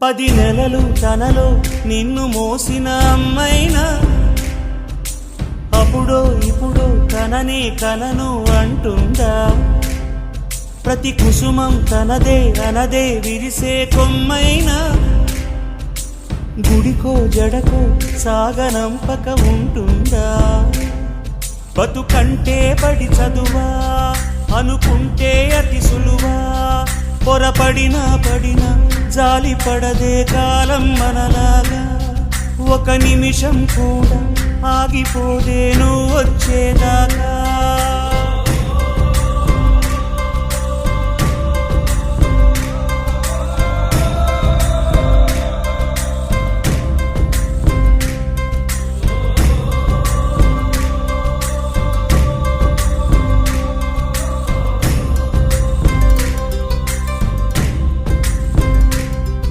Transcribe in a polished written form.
10 నెలలు తనలో నిన్ను మోసిన అమ్మైనా అప్పుడో ఇప్పుడో తననే కలను అంటుందా. ప్రతి కుసుమం తనదే అనదే విరిసే కొమ్మైనా గుడికో జడకో సాగనంపక ఉంటుందా. బతుకంటే పడి చదువా అనుకుంటే అతి సులువా. పొరపడినా పడినా జాలి పడదే కాలం మనలాగా. ఒక నిమిషం కూడా ఆగిపోదే నువ్వు వచ్చేదాకా.